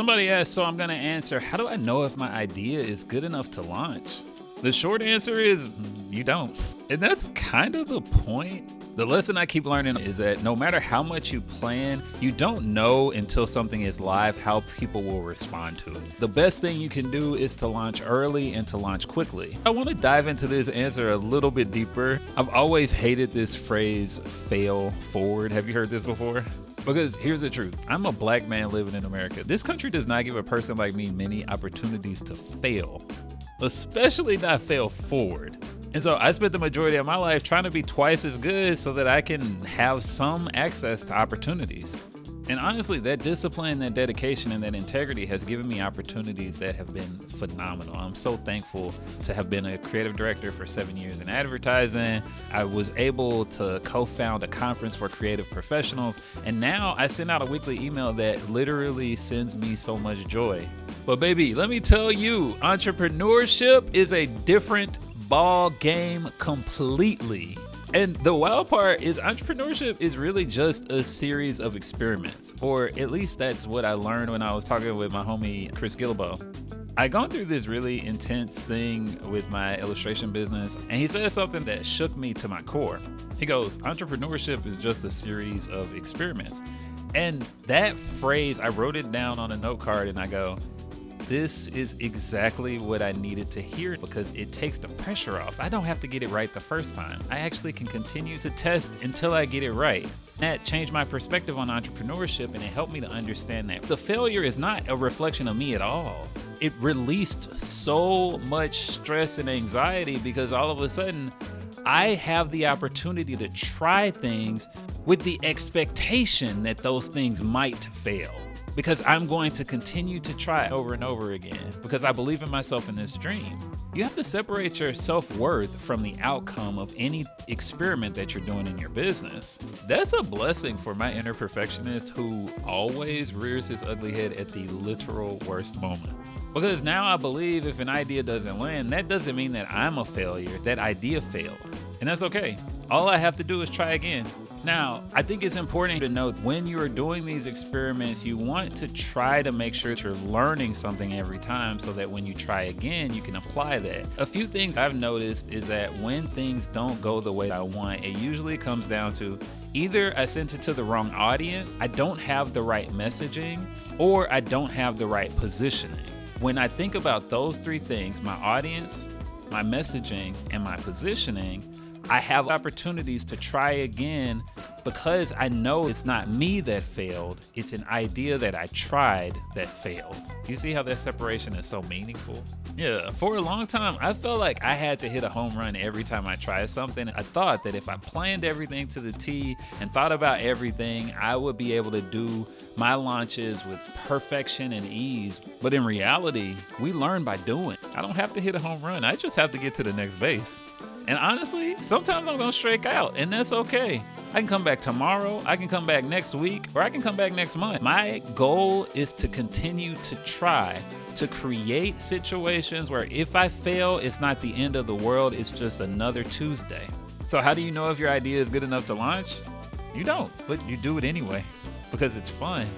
Somebody asked, so I'm going to answer, how do I know if my idea is good enough to launch? The short answer is you don't. And that's kind of the point. The lesson I keep learning is that no matter how much you plan, you don't know until something is live how people will respond to it. The best thing you can do is to launch early and to launch quickly. I want to dive into this answer a little bit deeper. I've always hated this phrase, fail forward. Have you heard this before? Because here's the truth. I'm a black man living in America. This country does not give a person like me many opportunities to fail, especially not fail forward. And so I spent the majority of my life trying to be twice as good so that I can have some access to opportunities. And honestly, that discipline, that dedication, and that integrity has given me opportunities that have been phenomenal. I'm so thankful to have been a creative director for 7 years in advertising. I was able to co-found a conference for creative professionals. And now I send out a weekly email that literally sends me so much joy. But baby, let me tell you, entrepreneurship is a different ball game completely. And the wild part is entrepreneurship is really just a series of experiments, or at least that's what I learned when I was talking with my homie Chris Gillibo. I gone through this really intense thing with my illustration business, and he said something that shook me to my core. He goes, entrepreneurship is just a series of experiments. And that phrase, I wrote it down on a note card and I go, this is exactly what I needed to hear, because it takes the pressure off. I don't have to get it right the first time. I actually can continue to test until I get it right. That changed my perspective on entrepreneurship, and it helped me to understand that the failure is not a reflection of me at all. It released so much stress and anxiety because all of a sudden I have the opportunity to try things with the expectation that those things might fail. Because I'm going to continue to try over and over again because I believe in myself in this dream. You have to separate your self-worth from the outcome of any experiment that you're doing in your business. That's a blessing for my inner perfectionist who always rears his ugly head at the literal worst moment. Because now I believe if an idea doesn't land, that doesn't mean that I'm a failure. That idea failed. And that's okay. All I have to do is try again. Now, I think it's important to note when you are doing these experiments, you want to try to make sure that you're learning something every time so that when you try again, you can apply that. A few things I've noticed is that when things don't go the way I want, it usually comes down to either I sent it to the wrong audience, I don't have the right messaging, or I don't have the right positioning. When I think about those three things, my audience, my messaging, and my positioning, I have opportunities to try again because I know it's not me that failed, it's an idea that I tried that failed. You see how that separation is so meaningful? Yeah, for a long time, I felt like I had to hit a home run every time I tried something. I thought that if I planned everything to the T and thought about everything, I would be able to do my launches with perfection and ease. But in reality, we learn by doing. I don't have to hit a home run, I just have to get to the next base. And honestly, sometimes I'm gonna strike out, and that's okay. I can come back tomorrow, I can come back next week, or I can come back next month. My goal is to continue to try to create situations where if I fail, it's not the end of the world, it's just another Tuesday. So how do you know if your idea is good enough to launch? You don't, but you do it anyway because it's fun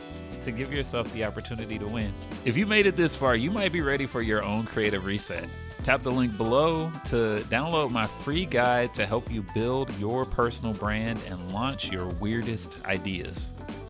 to give yourself the opportunity to win. If you made it this far, you might be ready for your own creative reset. Tap the link below to download my free guide to help you build your personal brand and launch your weirdest ideas.